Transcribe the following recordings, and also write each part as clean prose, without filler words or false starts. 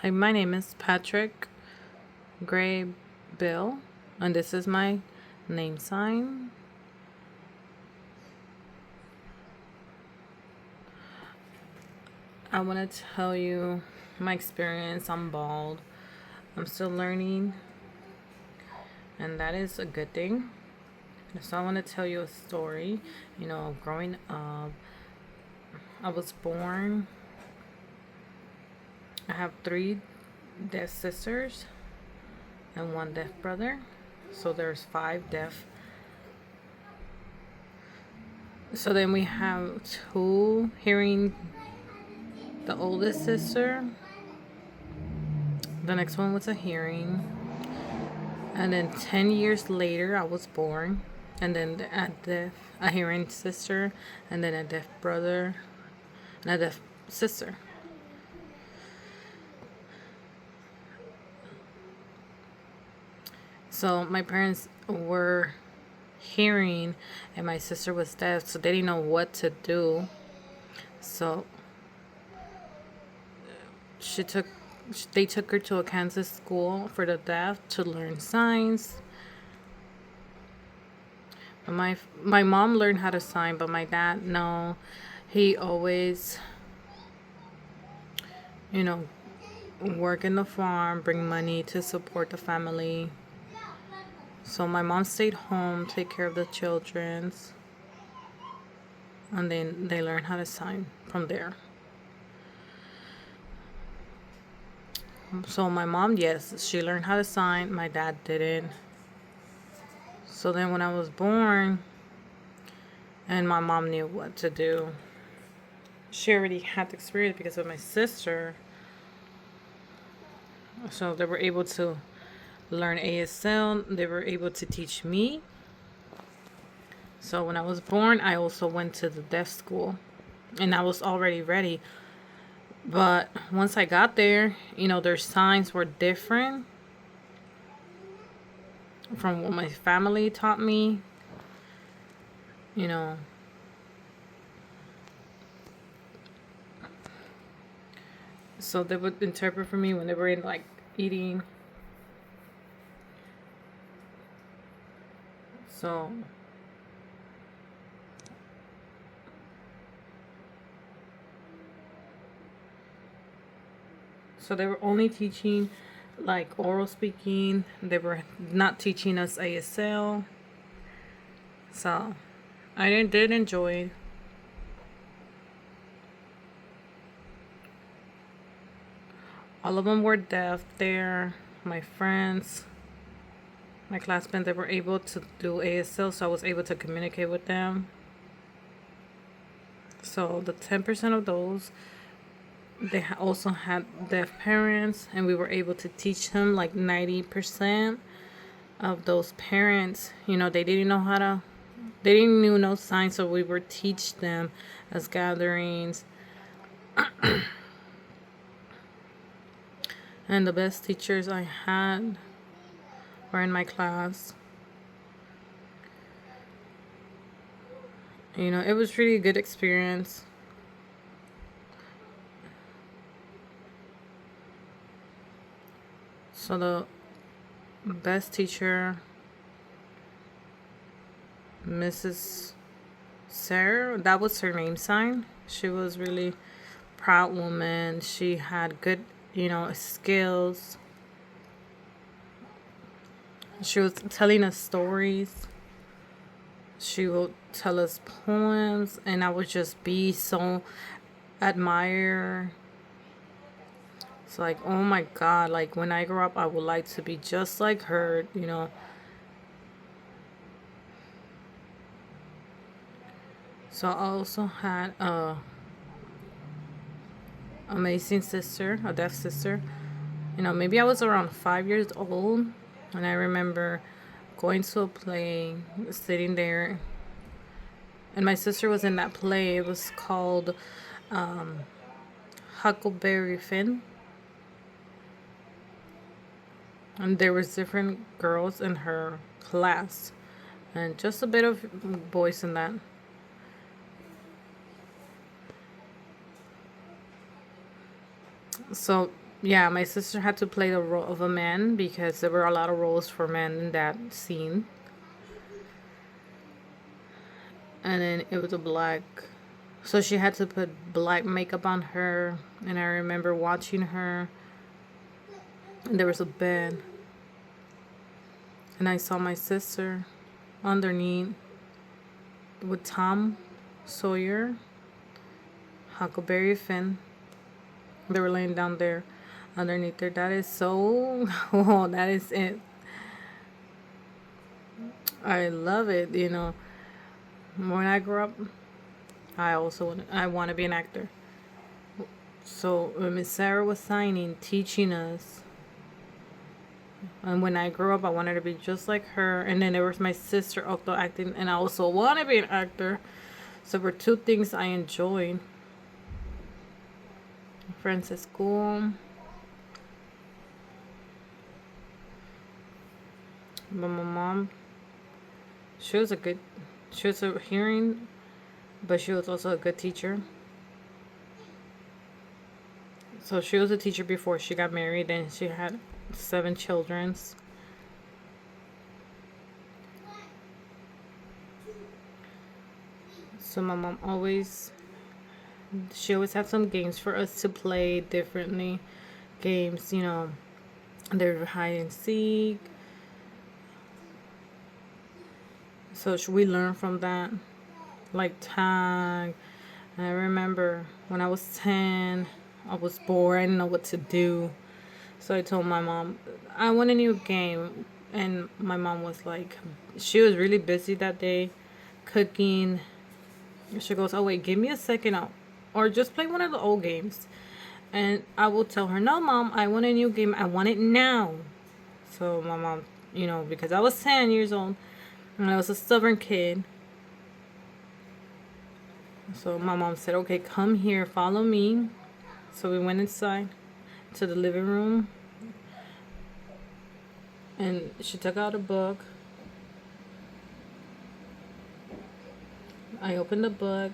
Hi, my name is Patrick Graybill, and this is my name sign. I want to tell you my experience. I'm bald. I'm still learning, and that is a good thing. So, I want to tell you a story. Growing up, I was born. I have three deaf sisters and one deaf brother. So, there's five deaf. So, then we have two hearing, the oldest sister. The next one was a hearing. And then 10 years later, I was born. And then a hearing sister. And then a deaf brother. And a deaf sister. So my parents were hearing and my sister was deaf. So they didn't know what to do. So she took they took her to a Kansas school for the deaf to learn signs. My mom learned how to sign, but my dad, no. He always, you know, work in the farm, bring money to support the family. So my mom stayed home, take care of the children's, and then they learned how to sign from there. So my mom, yes, she learned how to sign. My dad didn't. So then when I was born, and my mom knew what to do, she already had the experience because of my sister. So they were able to learn ASL. They were able to teach me. So when I was born, I also went to the deaf school, and I was already ready. But once I got there, their signs were different from what my family taught me. You know, so they would interpret for me when they were in like eating. So they were only teaching like oral speaking. They were not teaching us ASL. So I did enjoy. All of them were deaf there. My friends, my classmates, they were able to do ASL, so I was able to communicate with them. So the 10% of those, they also had deaf parents, and we were able to teach them. Like 90% of those parents, they didn't know how to, they didn't know no signs, so we would teach them as gatherings. And the best teachers I had were in my class. It was really a good experience. So the best teacher, Mrs. Sarah, that was her name sign. She was really proud woman. She had good, skills. She was telling us stories. She would tell us poems, and I would just be so admire. It's like, oh my God, like when I grow up, I would like to be just like her, So I also had a amazing sister, a deaf sister. Maybe I was around 5 years old, and I remember going to a play, sitting there, and my sister was in that play. It was called Huckleberry Finn, and there was different girls in her class, and just a bit of boys in that. So Yeah, my sister had to play the role of a man because there were a lot of roles for men in that scene. And then it was a black. So she had to put black makeup on her. And I remember watching her. And there was a bed. And I saw my sister underneath with Tom Sawyer, Huckleberry Finn. They were laying down there underneath there. That is so. Oh, that is it. I love it. You know, when I grow up, I want to be an actor. So when Miss Sarah was signing, teaching us, and when I grew up, I wanted to be just like her. And then there was my sister also acting, and I also want to be an actor. So there were two things I enjoyed. Friends at school. But my mom, she was a good, she was a hearing, but she was also a good teacher. So she was a teacher before she got married, and she had 7 children. So my mom she always had some games for us to play differently. Games, you know, there were hide and seek. So we learned from that, like tag. And I remember when I was 10, I was bored. I didn't know what to do. So I told my mom, I want a new game. And my mom was like, she was really busy that day cooking. She goes, oh, wait, give me a second. Or just play one of the old games. And I will tell her, no, mom, I want a new game. I want it now. So my mom, you know, because I was 10 years old and I was a stubborn kid. So my mom said, okay, come here, follow me. So we went inside to the living room. And she took out a book. I opened the book.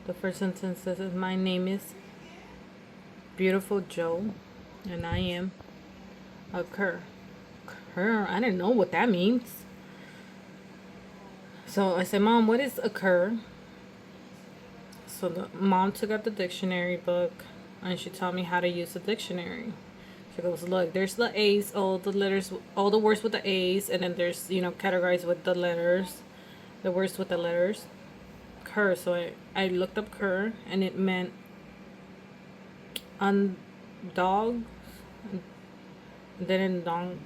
The first sentence says, my name is Beautiful Joe, and I am a cur. Cur? I didn't know what that means. So I said, Mom, what is a cur? So the mom took out the dictionary book, and she taught me how to use the dictionary. She goes, look, there's the A's, all the letters, all the words with the A's, and then there's, you know, categorized with the letters, the words with the letters. Cur. So I looked up cur, and it meant dog. Then in dog,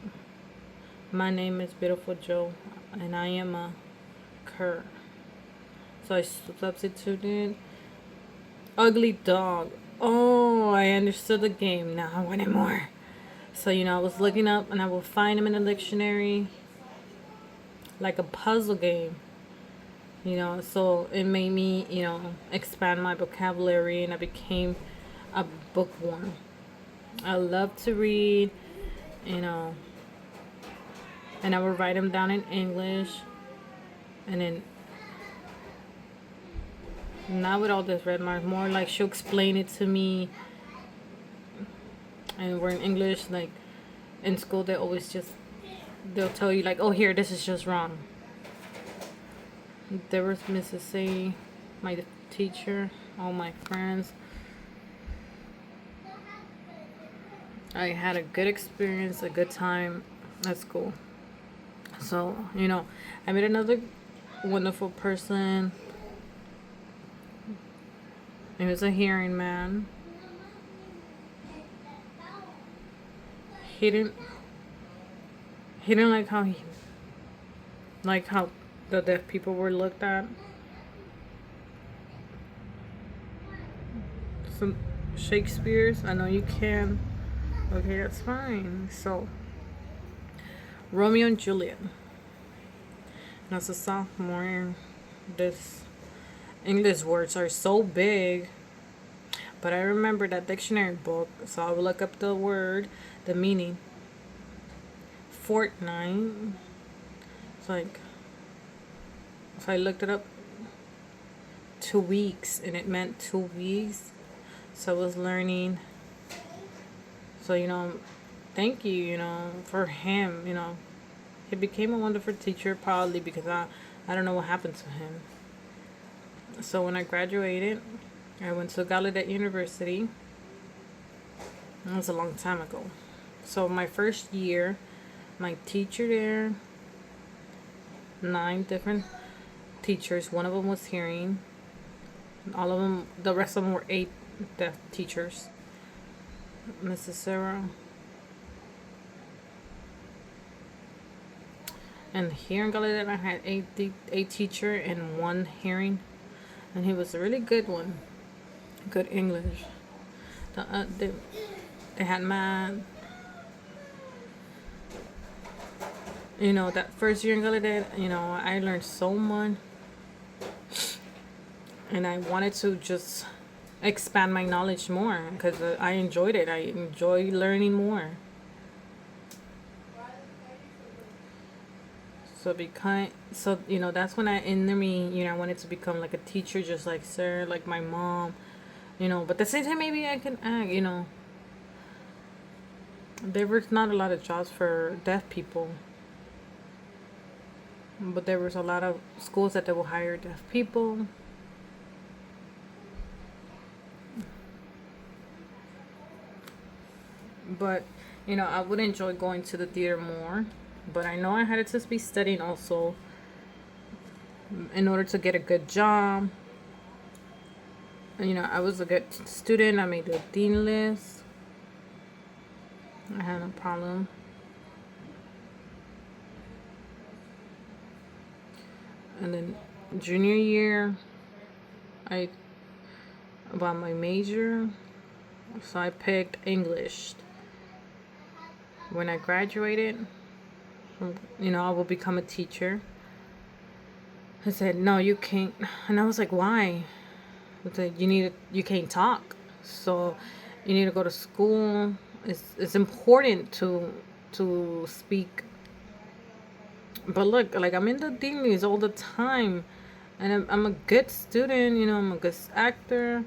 my name is Beautiful Joe, and I am a cur. So I substituted ugly dog. Oh, I understood the game. Now I wanted more. So, you know, I was looking up and I would find them in the dictionary like a puzzle game. You know, so it made me, you know, expand my vocabulary, and I became a bookworm. I love to read, you know, and I would write them down in English, and then not with all this red mark, more like she'll explain it to me, and we're in English. Like in school, they'll tell you like, oh, here, this is just wrong. There was Mrs. A, my teacher, all my friends. I had a good experience, a good time at school. So, you know, I met another wonderful person. He was a hearing man. He didn't like how the deaf people were looked at. Some Shakespeare's, I know you can. Okay, that's fine. So Romeo and Juliet. And as a sophomore, this English words are so big. But I remember that dictionary book, so I would look up the word, the meaning. Fortnight. It's like, so I looked it up. 2 weeks, and it meant 2 weeks. So I was learning So, thank you, for him, He became a wonderful teacher probably because I don't know what happened to him. So when I graduated, I went to Gallaudet University. That was a long time ago. So my first year, my teacher there, 9 different teachers. One of them was hearing. All of them, the rest of them were 8 deaf teachers. Mrs. Sarah. And here in Gallaudet, I had 8 teacher and 1 hearing, and he was a really good one, good English. They had math. That first year in Gallaudet, I learned so much, and I wanted to just expand my knowledge more because I enjoyed it. I enjoy learning more. That's when I wanted to become like a teacher, just like sir, like my mom, But at the same time, maybe I can act. There was not a lot of jobs for deaf people, but there was a lot of schools that they will hire deaf people. But I would enjoy going to the theater more. But I know I had to be studying also in order to get a good job. And, I was a good student. I made the dean list. I had no problem. And then junior year, about my major, so I picked English. When I graduated, I will become a teacher. I said, no, you can't. And I was like, why? I said, you can't talk. So you need to go to school. It's important to speak. But look, like I'm in the deanlies all the time, and I'm a good student. I'm a good actor.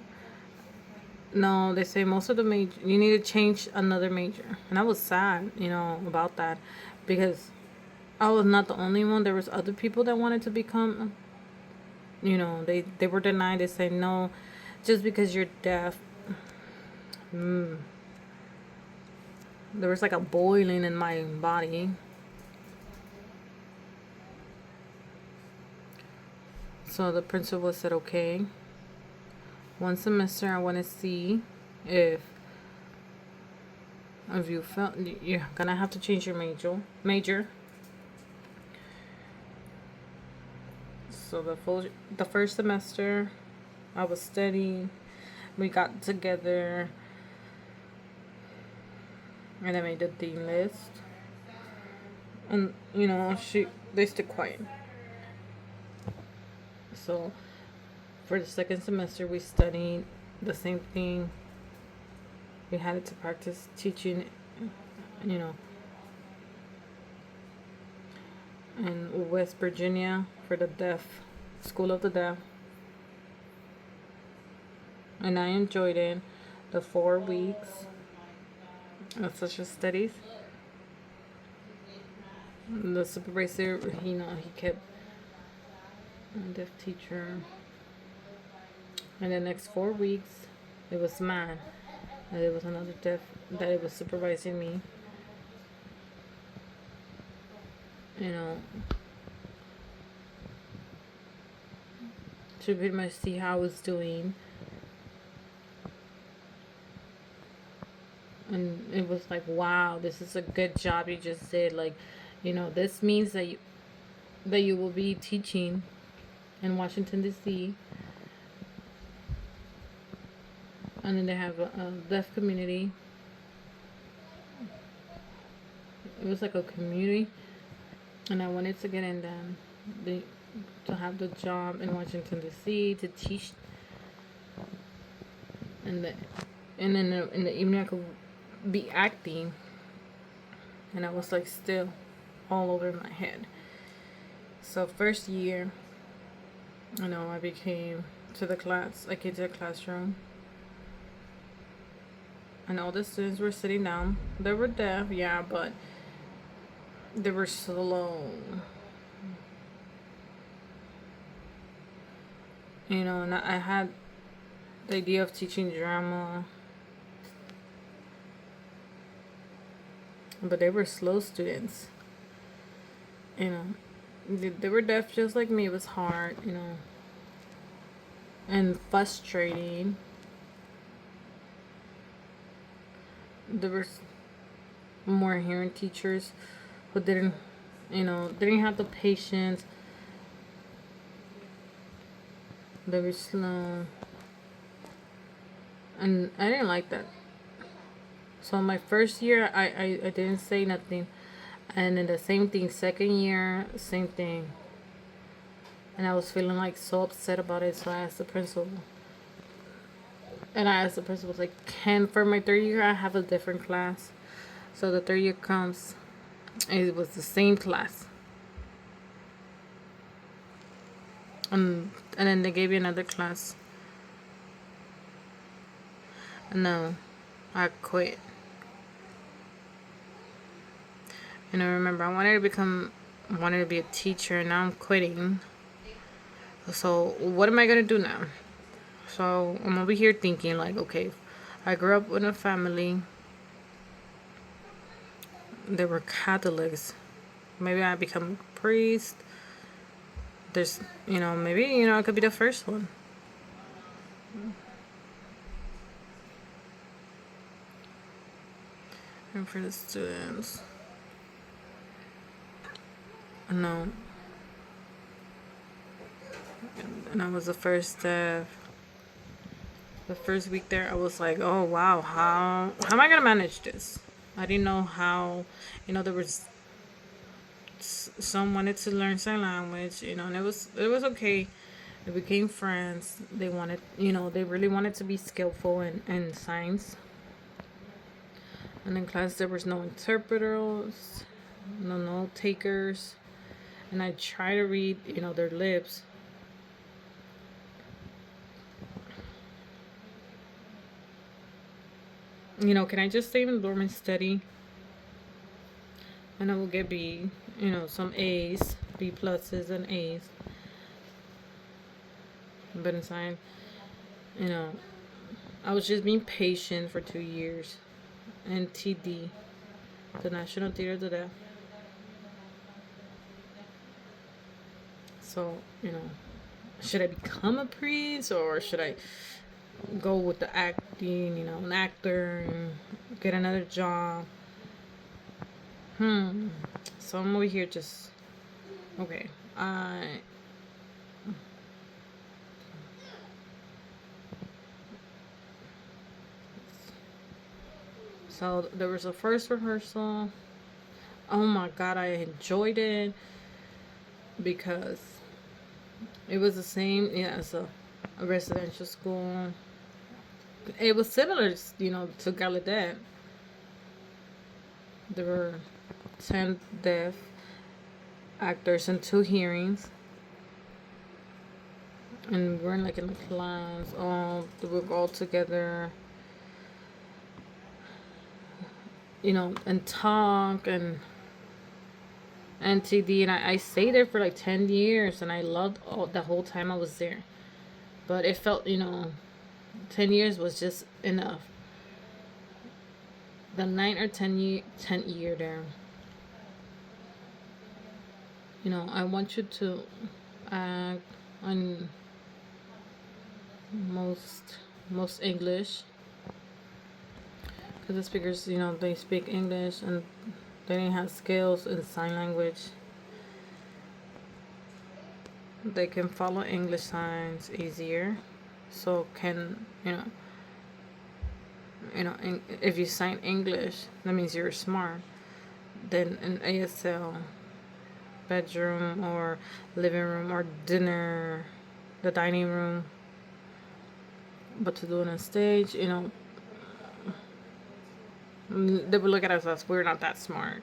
No, they say most of the major you need to change another major, and I was sad, about that, because I was not the only one. There was other people that wanted to become. They were denied. They say no, just because you're deaf. There was like a boiling in my body. So the principal said, okay, one semester I want to see if you felt you're gonna have to change your major. So the first semester I was studying. We got together and I made the dean list. And they stayed quiet. So for the second semester we studied the same thing. We had to practice teaching, in West Virginia for the deaf, School of the Deaf. And I enjoyed it. The 4 weeks of social studies. The supervisor, he kept a deaf teacher. And the next 4 weeks, it was mine. And it was another deaf that it was supervising me. To pretty much see how I was doing. And it was like, wow, this is a good job you just did. Like, this means that you will be teaching in Washington, D.C. And then they have a deaf community. It was like a community. And I wanted to get in them. To have the job in Washington, D.C. to teach. And then in the evening I could be acting. And I was like still all over my head. So first year, I came to the classroom. and all the students were sitting down. They were deaf, yeah, but they were slow. And I had the idea of teaching drama, but they were slow students. You know, they were deaf just like me. It was hard, and frustrating. There were more hearing teachers who didn't have the patience. They were slow, and I didn't like that. So my first year, I didn't say nothing, and then the same thing. Second year, same thing, and I was feeling like so upset about it. So I asked the principal, and I asked the principal like, "Can for my third year I have a different class?" So the third year comes, it was the same class, and then they gave you another class. No, I quit. And I remember I wanted to be a teacher, and now I'm quitting. So what am I gonna do now? So I'm over here thinking like, okay, I grew up in a family. They were Catholics. Maybe I become a priest. There's, maybe, I could be the first one. And for the students. No. And I was the first the first week there, I was like, oh wow, how am I gonna manage this? I didn't know how. There was some wanted to learn sign language, and it was okay. We became friends. They wanted, they really wanted to be skillful in signs. And in class, there was no interpreters, no note takers, and I try to read, their lips. Can I just stay in the dorm and study? And I will get B, some A's, B pluses and A's. But inside, you know, I was just being patient for 2 years. And TD, the National Theater of the Deaf. So, should I become a priest or should I go with the acting, an actor, and get another job? So I'm over here just, okay, so there was a first rehearsal. Oh my god, I enjoyed it because it was the same, as a residential school. It was similar, to Gallaudet. There were 10 deaf actors and 2 hearings. And we're like in the class, we were all together, and talk and NTD. And I stayed there for like 10 years, and I loved the whole time I was there. But it felt, 10 years was just enough. The 9 or 10 year there. I want you to act on most English, because the speakers, they speak English and they didn't have skills in sign language. They can follow English signs easier. So can, if you sign English, that means you're smart. Then in ASL, bedroom or living room or dinner, the dining room. But to do it on stage, they would look at us as we're not that smart.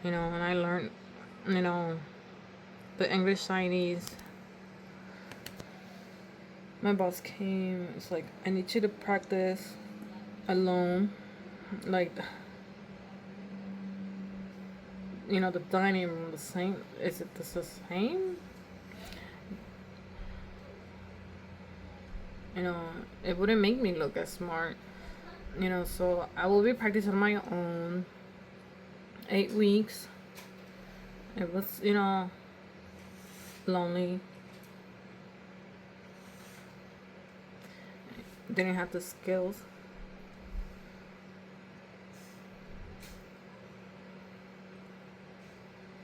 And I learned, the English signees. My boss came. It's like, I need you to practice alone, like, the dining room, the same. Is it the same? You know, it wouldn't make me look as smart. So I will be practicing on my own. 8 weeks. It was, lonely. Didn't have the skills.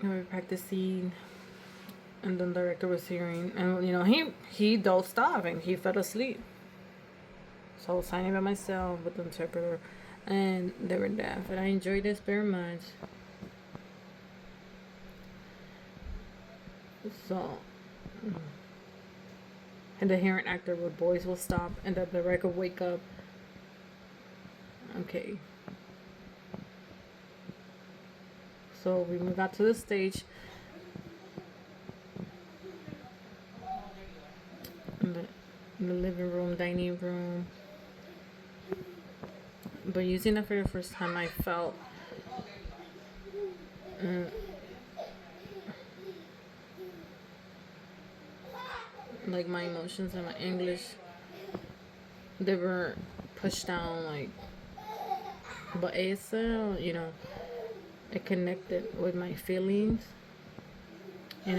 We were practicing, and then the director was hearing, and he dozed off and he fell asleep. So I was signing by myself with the interpreter, and they were deaf, and I enjoyed this very much. So, and the hearing actor with voice will stop, and the director wake up. Okay. So we got to the stage, in the living room, dining room. But using that for the first time, I felt like my emotions and my English, they were pushed down, like, but ASL, it connected with my feelings. I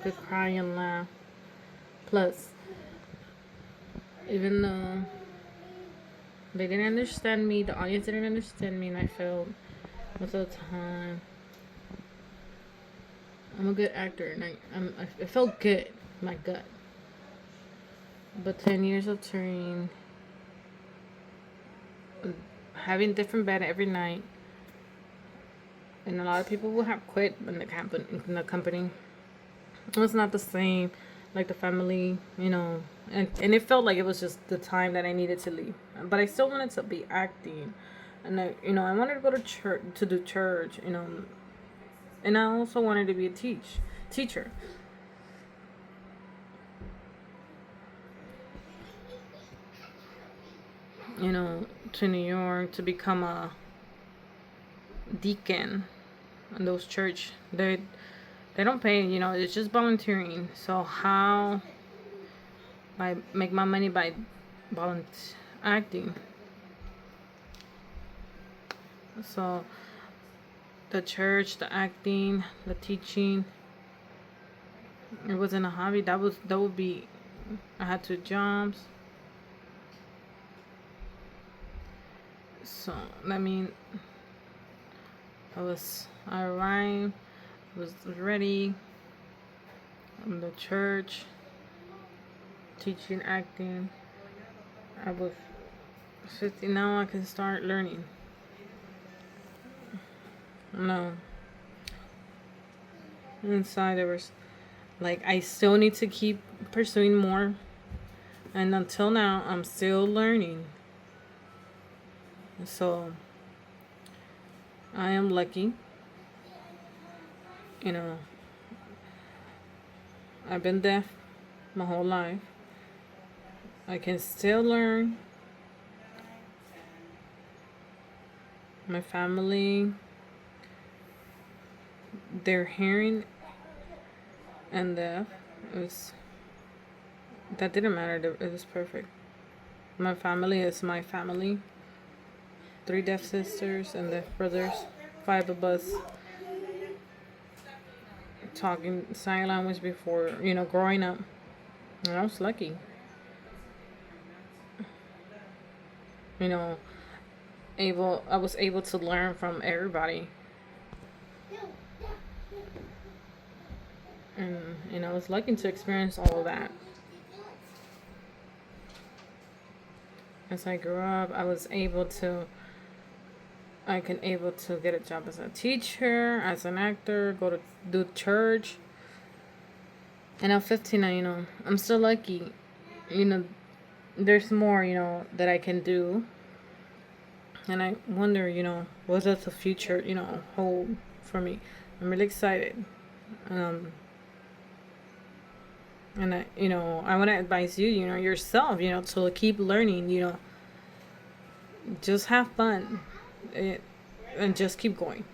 could cry and laugh. Plus, even though they didn't understand me, the audience didn't understand me, and I felt most of the time I'm a good actor, and I felt good, my gut. But 10 years of touring, having different bed every night, and a lot of people will have quit in the company. It was not the same, like the family, and it felt like it was just the time that I needed to leave. But I still wanted to be acting, and I wanted to go to church to do church, and I also wanted to be a teacher. To New York to become a deacon in those church. They don't pay, it's just volunteering. So how I make my money by acting. So the church, the acting, the teaching, it wasn't a hobby. That would be, I had 2 jobs. So I mean, I arrived, was ready. In the church, teaching acting. I was 50 now. I can start learning. No. Inside there was, like, I still need to keep pursuing more. And until now, I'm still learning. So I am lucky. I've been deaf my whole life. I can still learn. My family, their hearing and deaf, that didn't matter. It was perfect. My family is my family. 3 deaf sisters and deaf brothers. 5 of us talking sign language before, growing up. And I was lucky. I was able to learn from everybody. And I was lucky to experience all of that. As I grew up, I can able to get a job as a teacher, as an actor, go to do church. And I'm 15 now, I'm still lucky. There's more, that I can do. And I wonder, what does the future, hold for me. I'm really excited. And I want to advise you, yourself, to keep learning, just have fun, it, and just keep going.